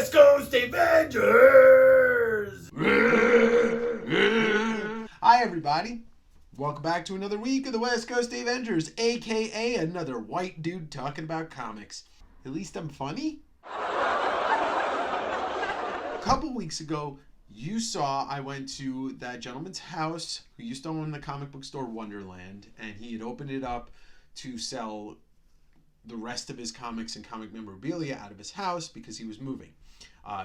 West Coast Avengers! Hi, everybody. Welcome back to another week of the West Coast Avengers, a.k.a. another white dude talking about comics. At least I'm funny. A couple weeks ago, you saw I went to that gentleman's house who used to own the comic book store Wonderland, and he had opened it up to sell the rest of his comics and comic memorabilia out of his house because he was moving.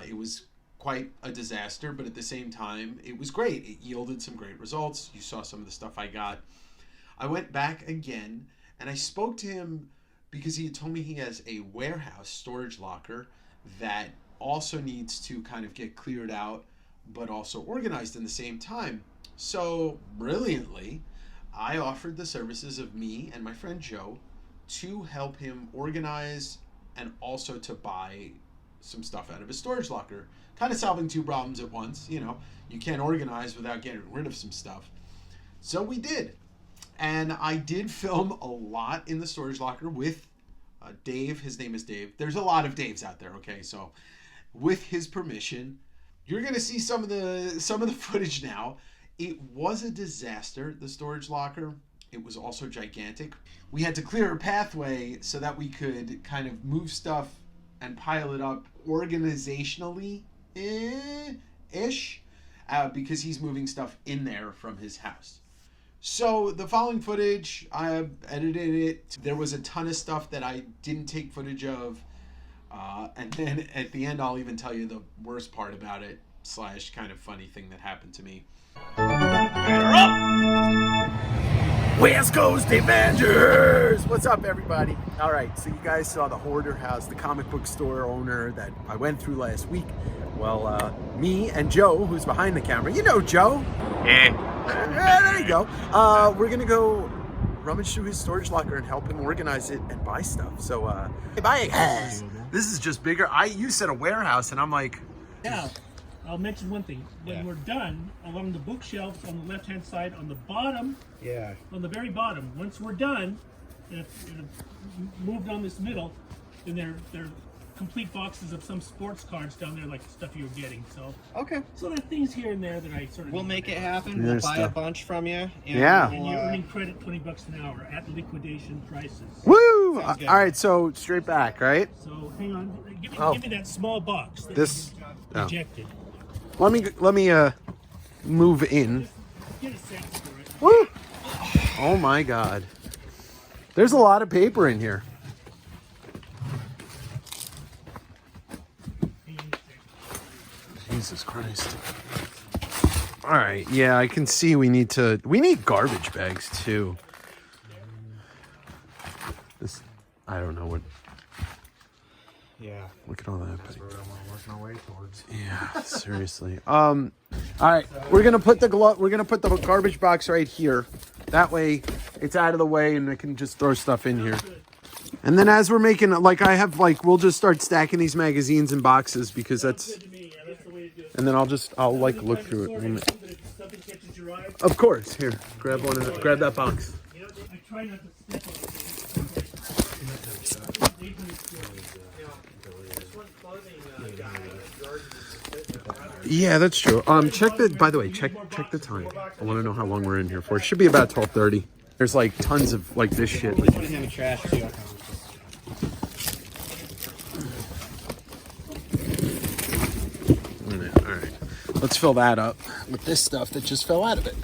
It was quite a disaster, but at the same time, it was great. It yielded some great results. You saw some of the stuff I got. I went back again, and I spoke to him because he had told me he has a warehouse storage locker that also needs to kind of get cleared out, but also organized in the same time. So, brilliantly, I offered the services of me and my friend Joe to help him organize and also to buy some stuff out of his storage locker. Kind of solving two problems at once. You know, you can't organize without getting rid of some stuff. So we did. And I did film a lot in the storage locker with Dave. His name is Dave. There's a lot of Daves out there, okay? So with his permission, you're going to see some of the footage now. It was a disaster, the storage locker. It was also gigantic. We had to clear a pathway so that we could kind of move stuff and pile it up organizationally ish, because he's moving stuff in there from his house. So the following footage, I edited it. There was a ton of stuff that I didn't take footage of. And then at the end, I'll even tell you the worst part about it, / kind of funny thing that happened to me. Batter up! West Coast Avengers! What's up, everybody? All right, so you guys saw the Hoarder House, the comic book store owner that I went through last week. Well, me and Joe, who's behind the camera, you know Joe. Yeah, there you go. We're gonna go rummage through his storage locker and help him organize it and buy stuff. So, bye. This is just bigger. You said a warehouse, and I'm like, now, I'll mention one thing. When we're done, along the bookshelves on the left-hand side, on the bottom, on the very bottom, once we're done, and moved on this middle, then they're complete boxes of some sports cards down there, like the stuff you were getting. So so there are things here and there that I sort of. We'll make it happen. We'll buy a bunch from you. And and you're earning credit $20 an hour at liquidation prices. Woo! All right, so straight back, right? So hang on, give me that small box. That This. you rejected. Let me move in. Get a sense for it. Woo! Oh my God. There's a lot of paper in here. Jesus Christ. All right, yeah, I can see we need garbage bags too. This, I don't know what. Yeah. Look at all that. That's what I'm working our way towards. Yeah, seriously. All right, we're gonna put the garbage box right here. That way, it's out of the way, and I can just throw stuff in here. And then as we're making, we'll just start stacking these magazines in boxes because that's. And then I'll look through it. Of course, here, grab one of grab that box. I try not to step on it. Yeah, that's true. By the way, check the time. I want to know how long we're in here for. It should be about 12:30. There's like tons of like this shit. Put it in the trash too. All right, let's fill that up with this stuff that just fell out of it.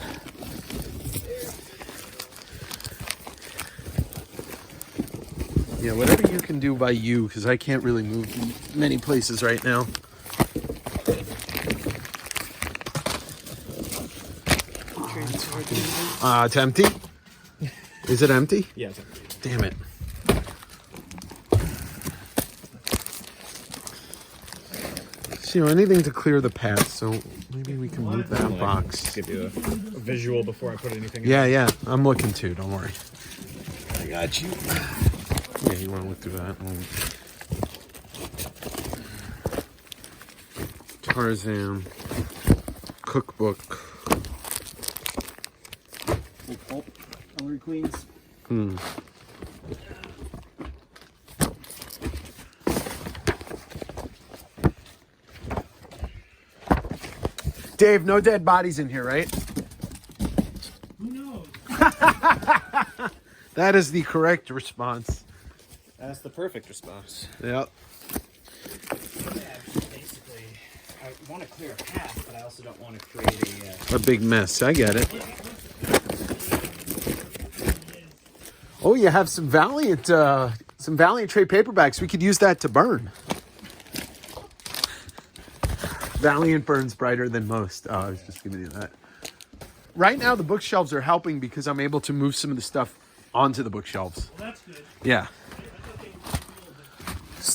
Yeah, whatever you can do by you, because I can't really move many places right now. It's empty? Is it empty? Yeah, it's empty. Damn it. So, anything to clear the path, so maybe we can move that box. Give you a visual before I put anything in. Yeah, I'm looking too, don't worry. I got you. Yeah, you want to look through that one. Tarzan. Cookbook. Hungry Queens. Dave, no dead bodies in here, right? Who knows? That is the correct response. That's the perfect response. Yep. Basically, I want to clear a path, but I also don't want to create A big mess. I get it. Oh, you have some Valiant trade paperbacks. We could use that to burn. Valiant burns brighter than most. Oh, I was just giving you that. Right now, the bookshelves are helping because I'm able to move some of the stuff onto the bookshelves. Well, that's good. Yeah.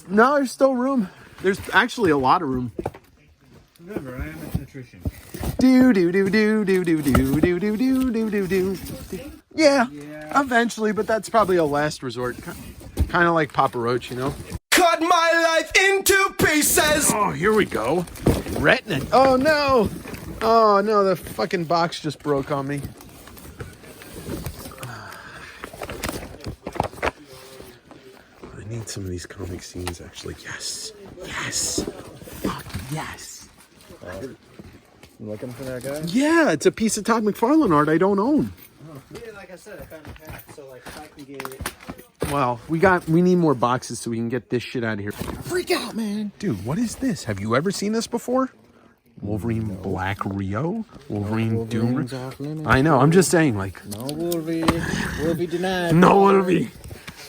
No, there's still room. There's actually a lot of room. Remember, I am a nutrition. Do do do do do do do do do do do do do. Yeah, eventually, but that's probably a last resort. Kind of like Papa Roach, you know. Cut my life into pieces. Oh, here we go. Retina. Oh no. Oh no, the fucking box just broke on me. I need some of these comic scenes, actually. Yes. Yes. Fuck yes. You looking for that guy? Yeah, it's a piece of Todd McFarlane art I don't own. Yeah, like I said, I found a path, so like if I can get it. Well, we need more boxes so we can get this shit out of here. Freak out, man. Dude, what is this? Have you ever seen this before? Wolverine Black Rio? Wolverine Doom? I know, I'm just saying, like... No Wolverine. Wolverine denied. No Wolverine.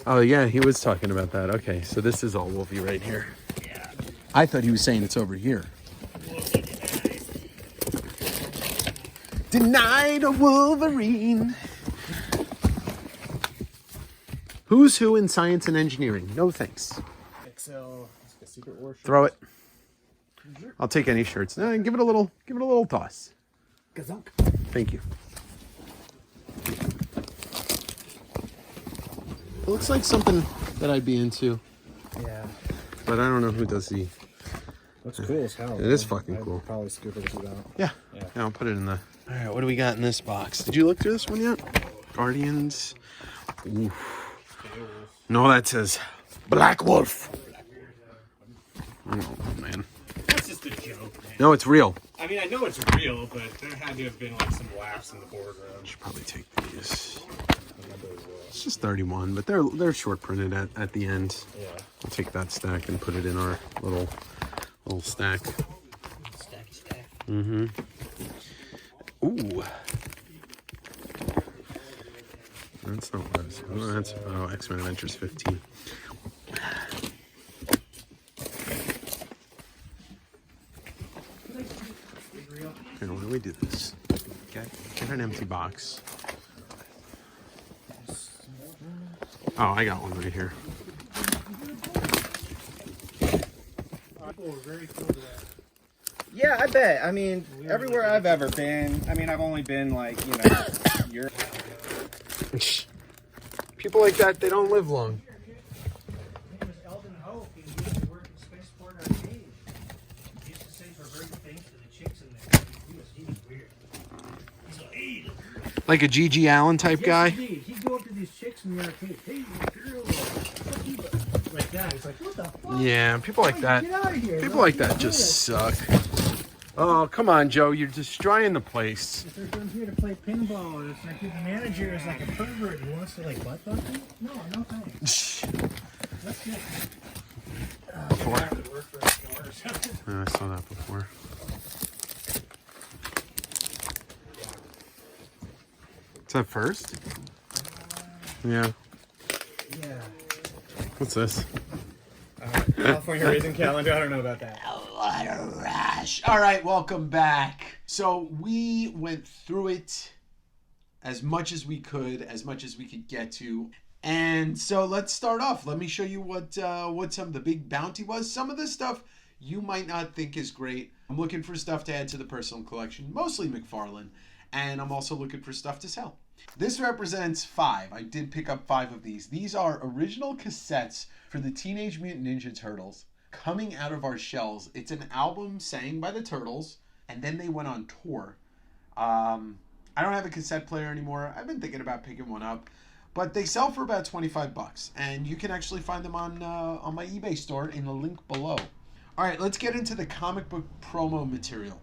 Oh, yeah, he was talking about that. Okay, so this is all Wolvie right here. Yeah. I thought he was saying it's over here. Denied a Wolverine. Who's who in science and engineering? No thanks. Excel. Secret War. Throw it. I'll take any shirts. Give it a little toss. Gazunk. Thank you. It looks like something that I'd be into. Yeah. But I don't know who does the... Looks cool as hell. It is fucking cool. I'd probably scoop it out. Yeah. Yeah, I'll put it in the... All right, what do we got in this box? Did you look through this one yet? Guardians. Oof. No, that says Black Wolf. Oh, man. That's just a joke, man. No, it's real. I mean, I know it's real, but there had to have been like some laughs in the boardroom. Should probably take these. It's just 31, but they're short printed at the end. Yeah. I'll take that stack and put it in our little stack. Stack. Mm-hmm. Ooh. That's not what I was... Oh, that's... Oh, X-Men Adventures 15. Here, why don't we do this? Get an empty box. Oh, I got one right here. People were very cool to that. Yeah, I bet. I mean, everywhere I've ever been, I mean, I've only been like, you know, Europe. People like that, they don't live long. His name was Eldon Hope. He used to work at Spaceport Arcade. He used to say perverted things to the chicks in there. He was weird. He's like, hey, Like a G.G. Allen type yes, guy? Indeed. He'd go up to these chicks in the arcade. Hey, girl. Like that. He's like, what the fuck? Yeah, people like that. Get out of here. People like that just suck. Oh, come on, Joe. You're destroying the place. If they're going here to play pinball, and it's like the manager is like a pervert and wants to like butt fuck you? No thanks. That's good. Before. I have to work for a store or something. I saw that before. Is that first? Yeah. Yeah. What's this? California Raisin Calendar. I don't know about that. What a rash. All right, welcome back. So we went through it as much as we could get to. And so let's start off. Let me show you what some of the big bounty was. Some of this stuff you might not think is great. I'm looking for stuff to add to the personal collection, mostly McFarlane, and I'm also looking for stuff to sell. This represents 5. I did pick up 5 of these. These are original cassettes for the Teenage Mutant Ninja Turtles coming out of our shelves. It's an album sang by the Turtles, and then they went on tour. I don't have a cassette player anymore. I've been thinking about picking one up, but they sell for about $25, and you can actually find them on my eBay store in the link below. All right, let's get into the comic book promo material.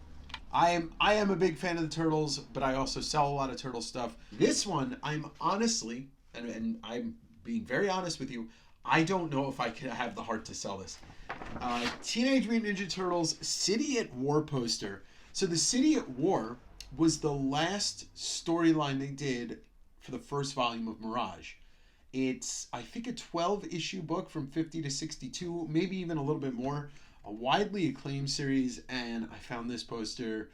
I am a big fan of the Turtles, but I also sell a lot of Turtle stuff. This one, I'm honestly, and I'm being very honest with you, I don't know if I could have the heart to sell this. Teenage Mutant Ninja Turtles City at War poster. So the City at War was the last storyline they did for the first volume of Mirage. It's, I think, a 12-issue book from 50 to 62, maybe even a little bit more. A widely acclaimed series, and I found this poster.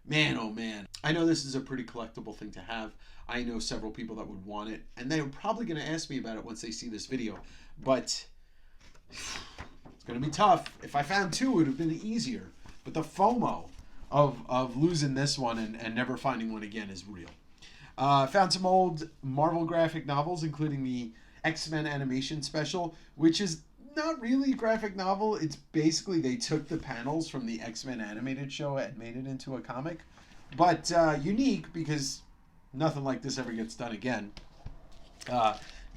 Man, oh man. I know this is a pretty collectible thing to have. I know several people that would want it, and they're probably going to ask me about it once they see this video. But it's going to be tough. If I found two, it would have been easier. But the FOMO of losing this one and never finding one again is real. I found some old Marvel graphic novels, including the X-Men animation special, which is not really a graphic novel. It's basically they took the panels from the X-Men animated show and made it into a comic. But unique because nothing like this ever gets done again.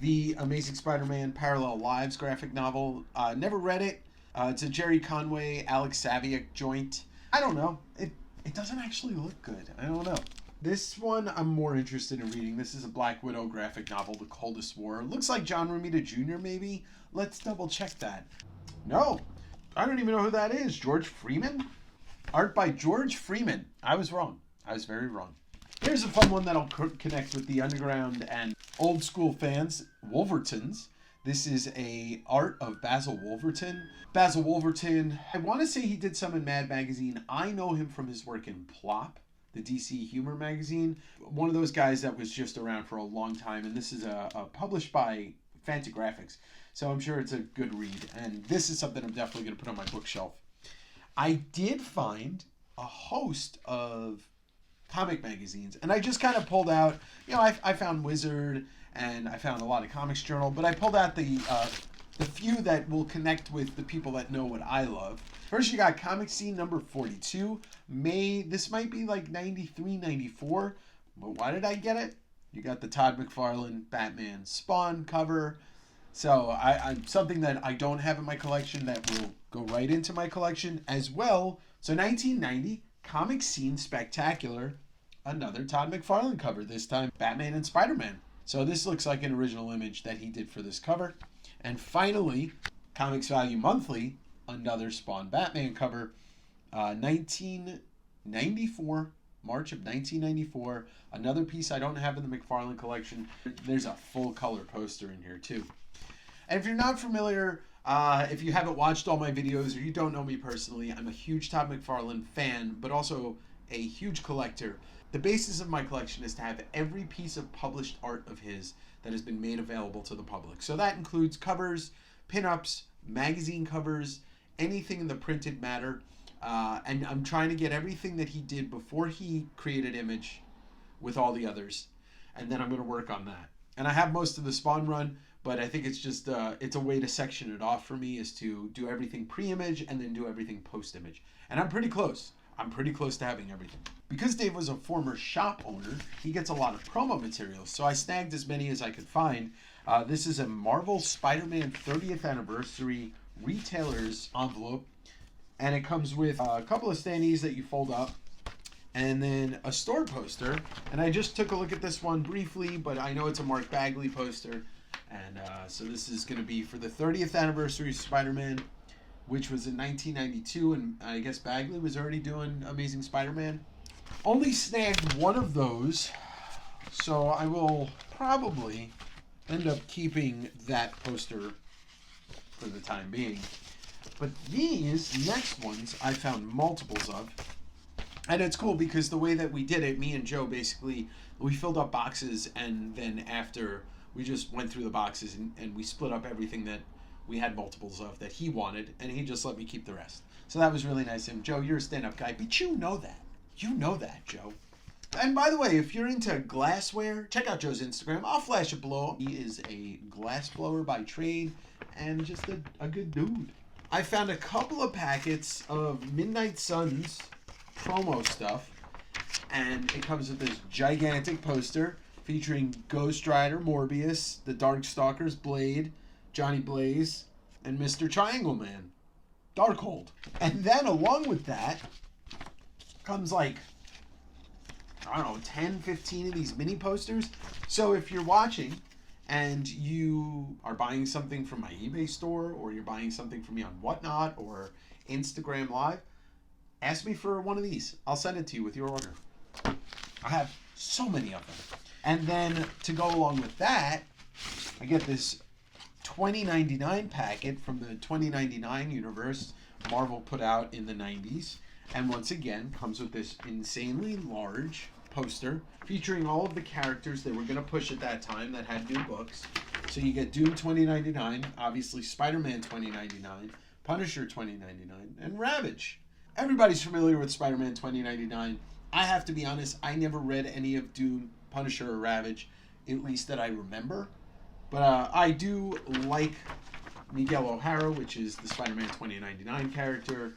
The Amazing Spider-Man Parallel Lives graphic novel. Never read it. It's a Jerry Conway, Alex Saviuk joint. I don't know. It doesn't actually look good. I don't know. This one I'm more interested in reading. This is a Black Widow graphic novel, The Coldest War. Looks like John Romita Jr. maybe. Let's double check that. No, I don't even know who that is. George Freeman? Art by George Freeman. I was wrong. I was very wrong. Here's a fun one that'll connect with the underground and old school fans. Wolvertons. This is a art of Basil Wolverton. Basil Wolverton, I want to say he did some in Mad Magazine. I know him from his work in Plop, the DC humor magazine. One of those guys that was just around for a long time. And this is published by Fantagraphics. So I'm sure it's a good read. And this is something I'm definitely going to put on my bookshelf. I did find a host of comic magazines. And I just kind of pulled out, I found Wizard and I found a lot of Comics Journal. But I pulled out the few that will connect with the people that know what I love. First, you got Comic Scene number 42. This might be like 93, 94. But why did I get it? You got the Todd McFarlane Batman Spawn cover. So I'm something that I don't have in my collection that will go right into my collection as well. So 1990, Comic Scene Spectacular. Another Todd McFarlane cover, this time Batman and Spider-Man. So this looks like an original image that he did for this cover. And finally, Comics Value Monthly, another Spawn Batman cover, 1994, March of 1994. Another piece I don't have in the McFarlane collection. There's a full color poster in here too. And if you're not familiar, if you haven't watched all my videos or you don't know me personally, I'm a huge Todd McFarlane fan, but also a huge collector. The basis of my collection is to have every piece of published art of his that has been made available to the public. So that includes covers, pinups, magazine covers, anything in the printed matter. And I'm trying to get everything that he did before he created Image with all the others. And then I'm going to work on that. And I have most of the Spawn run, but I think it's just, it's a way to section it off for me is to do everything pre-Image and then do everything post-Image. And I'm pretty close. I'm pretty close to having everything. Because Dave was a former shop owner, he gets a lot of promo materials, so I snagged as many as I could find. This is a Marvel Spider-Man 30th Anniversary Retailer's envelope, and it comes with a couple of standees that you fold up, and then a store poster. And I just took a look at this one briefly, but I know it's a Mark Bagley poster, and so this is going to be for the 30th Anniversary Spider-Man, which was in 1992, and I guess Bagley was already doing Amazing Spider-Man. Only snagged one of those, so I will probably end up keeping that poster for the time being. But these next ones I found multiples of. And it's cool because the way that we did it, me and Joe basically, we filled up boxes, and then after we just went through the boxes and we split up everything that we had multiples of that he wanted, and he just let me keep the rest. So that was really nice of him. Joe, you're a stand-up guy, but you know that. You know that, Joe. And by the way, if you're into glassware, check out Joe's Instagram. I'll flash it below. He is a glass blower by trade and just a good dude. I found a couple of packets of Midnight Suns promo stuff, and it comes with this gigantic poster featuring Ghost Rider, Morbius, the Darkstalkers, Blade, Johnny Blaze, and Mr. Triangle Man, Darkhold. And then along with that comes like, I don't know, 10, 15 of these mini posters. So if you're watching and you are buying something from my eBay store, or you're buying something from me on Whatnot or Instagram Live, ask me for one of these. I'll send it to you with your order. I have so many of them. And then to go along with that, I get this 2099 packet from the 2099 universe Marvel put out in the 90s. And once again, comes with this insanely large poster featuring all of the characters they were going to push at that time that had new books. So you get Doom 2099, obviously Spider-Man 2099, Punisher 2099, and Ravage. Everybody's familiar with Spider-Man 2099. I have to be honest, I never read any of Doom, Punisher, or Ravage, at least that I remember. But I do like Miguel O'Hara, which is the Spider-Man 2099 character.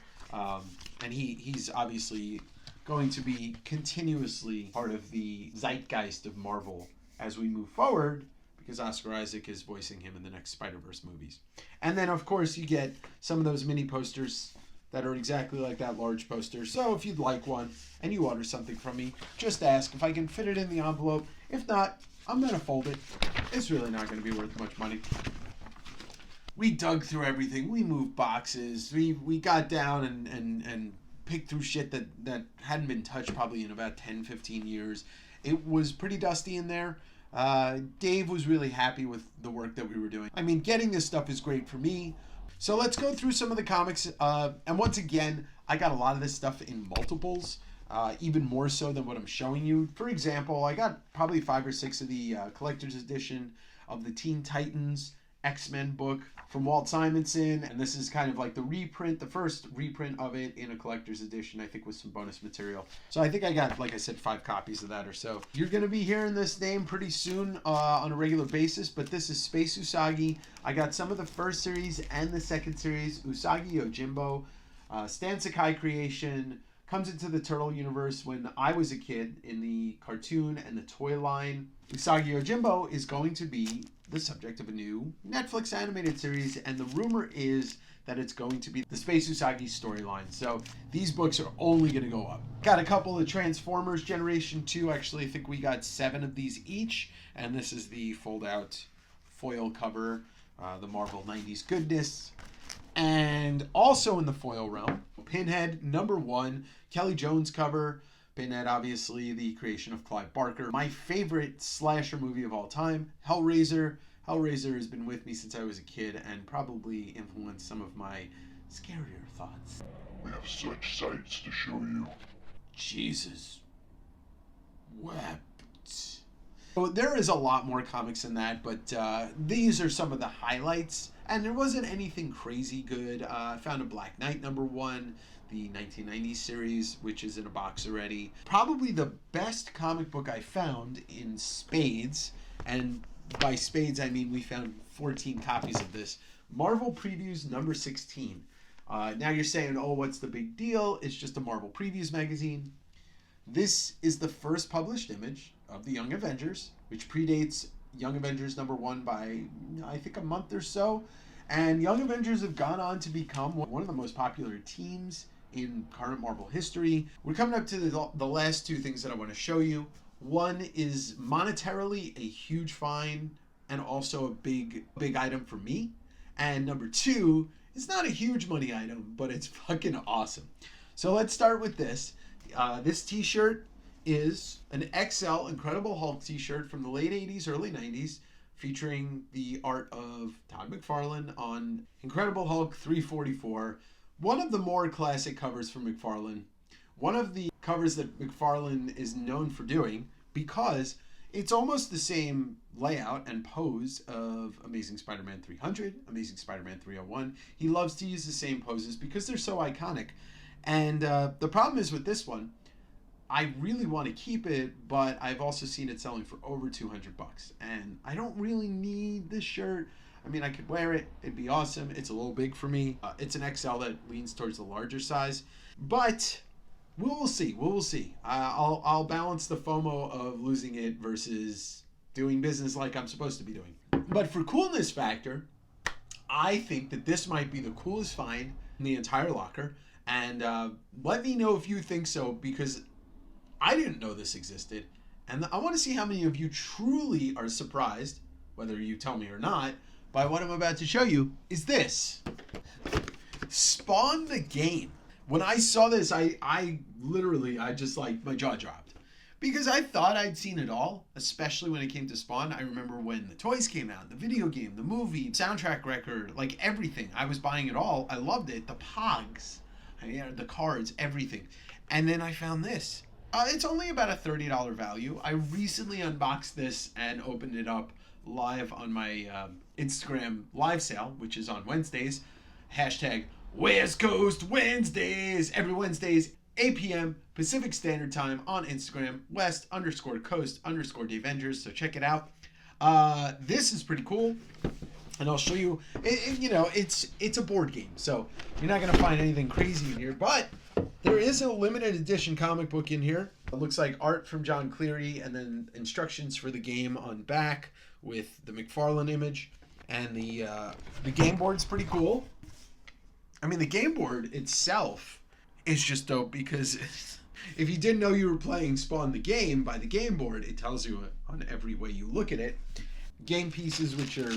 And he's obviously going to be continuously part of the zeitgeist of Marvel as we move forward, because Oscar Isaac is voicing him in the next Spider-Verse movies. And then, of course, you get some of those mini posters that are exactly like that large poster. So if you'd like one and you order something from me, just ask if I can fit it in the envelope. If not, I'm going to fold it. It's really not going to be worth much money. We dug through everything. We moved boxes. We got down and picked through shit that hadn't been touched probably in about 10, 15 years. It was pretty dusty in there. Dave was really happy with the work that we were doing. I mean, getting this stuff is great for me. So let's go through some of the comics. And once again, I got a lot of this stuff in multiples, even more so than what I'm showing you. For example, I got probably 5 or 6 of the collector's edition of the Teen Titans X-Men book from Walt Simonson, and this is kind of like the reprint, the first reprint of it in a collector's edition, I think, with some bonus material. So I think I got, like I said, 5 copies of that or so. You're going to be hearing this name pretty soon on a regular basis, but this is Space Usagi. I got some of the first series and the second series. Usagi Yojimbo, Stan Sakai creation, comes into the Turtle universe when I was a kid in the cartoon and the toy line. Usagi Yojimbo is going to be the subject of a new Netflix animated series, and the rumor is that it's going to be the Space Usagi storyline. So these books are only going to go up. Got a couple of Transformers Generation 2. Actually, I think we got 7 of these each, and this is the fold-out foil cover, the Marvel 90s goodness. And also in the foil realm, Pinhead #1, Kelly Jones cover. Pinhead, obviously, the creation of Clive Barker. My favorite slasher movie of all time, Hellraiser. Hellraiser has been with me since I was a kid and probably influenced some of my scarier thoughts. We have such sights to show you. Jesus wept. So there is a lot more comics than that, but these are some of the highlights. And there wasn't anything crazy good. I found a Black Knight #1, the 1990s series, which is in a box already. Probably the best comic book I found in spades, and by spades I mean we found 14 copies of this. Marvel Previews #16. Now you're saying, oh, what's the big deal? It's just a Marvel Previews magazine. This is the first published image of the Young Avengers, which predates Young Avengers #1 by, I think, a month or so. And Young Avengers have gone on to become one of the most popular teams in current Marvel history. We're coming up to the last 2 things that I want to show you. One is monetarily a huge find and also a big item for me. And number 2, it's not a huge money item, but it's fucking awesome. So let's start with this. This t-shirt is an XL Incredible Hulk t-shirt from the late 80s, early 90s, featuring the art of Todd McFarlane on Incredible Hulk 344. One of the more classic covers from McFarlane. One of the covers that McFarlane is known for doing, because it's almost the same layout and pose of Amazing Spider-Man 300, Amazing Spider-Man 301. He loves to use the same poses because they're so iconic. And the problem is with this one, I really want to keep it, but I've also seen it selling for over $200. And I don't really need this shirt. I mean, I could wear it. It'd be awesome. It's a little big for me. It's an XL that leans towards the larger size. But we will see. We will see. I'll balance the FOMO of losing it versus doing business like I'm supposed to be doing. But for coolness factor, I think that this might be the coolest find in the entire locker. And let me know if you think so, because I didn't know this existed. And I want to see how many of you truly are surprised, whether you tell me or not, by what I'm about to show you, is this. Spawn the game. When I saw this, I literally, just like, my jaw dropped. Because I thought I'd seen it all, especially when it came to Spawn. I remember when the toys came out, the video game, the movie, soundtrack record, like everything. I was buying it all. I loved it. The pogs, the cards, everything. And then I found this. It's only about a $30 value. I recently unboxed this and opened it up live on my Instagram live sale, which is on Wednesdays. Hashtag West Coast Wednesdays. Every Wednesdays, 8 p.m. Pacific Standard Time on Instagram, West_Coast_Davengers. So check it out. This is pretty cool. And I'll show you, it's a board game. So you're not going to find anything crazy in here. But there is a limited edition comic book in here. It looks like art from John Cleary and then instructions for the game on back with the McFarlane image. And the game board's pretty cool. I mean, the game board itself is just dope because if you didn't know you were playing Spawn the Game by the game board, it tells you on every way you look at it. Game pieces, which are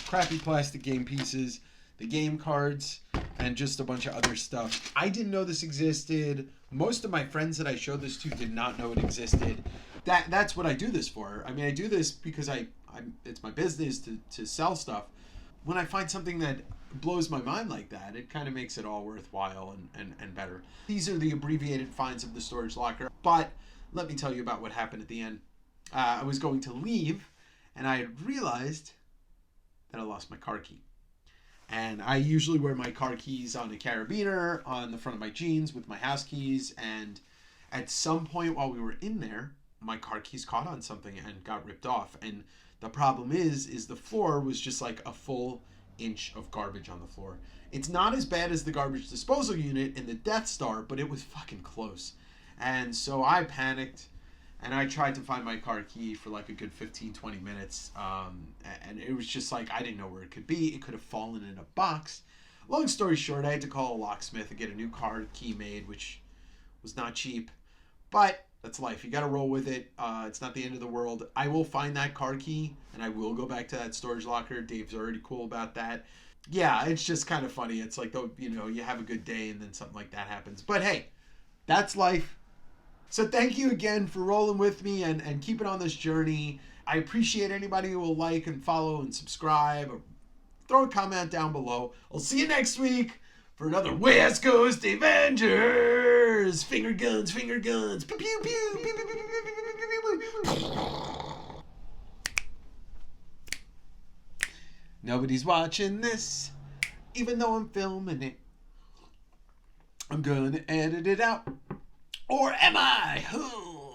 crappy plastic game pieces, the game cards, and just a bunch of other stuff. I didn't know this existed. Most of my friends that I showed this to did not know it existed. That's what I do this for. I mean, I do this because it's my business to sell stuff. When I find something that blows my mind like that, it kind of makes it all worthwhile and better. These are the abbreviated finds of the storage locker. But let me tell you about what happened at the end. I was going to leave, and I had realized that I lost my car key. And I usually wear my car keys on a carabiner on the front of my jeans with my house keys. And at some point while we were in there, my car keys caught on something and got ripped off. And the problem is the floor was just like a full inch of garbage on the floor. It's not as bad as the garbage disposal unit in the Death Star, but it was fucking close. And so I panicked. And I tried to find my car key for like a good 15-20 minutes. And it was just like, I didn't know where it could be. It could have fallen in a box. Long story short, I had to call a locksmith and get a new car key made, which was not cheap. But that's life. You got to roll with it. It's not the end of the world. I will find that car key, and I will go back to that storage locker. Dave's already cool about that. Yeah, it's just kind of funny. It's like, you have a good day, and then something like that happens. But hey, that's life. So thank you again for rolling with me and keeping on this journey. I appreciate anybody who will like and follow and subscribe or throw a comment down below. I'll see you next week for another West Coast Avengers. Finger guns, finger guns. Pew, pew, pew, pew, pew, pew, pew, pew, pew. Nobody's watching this, even though I'm filming it. I'm gonna edit it out. Or am I?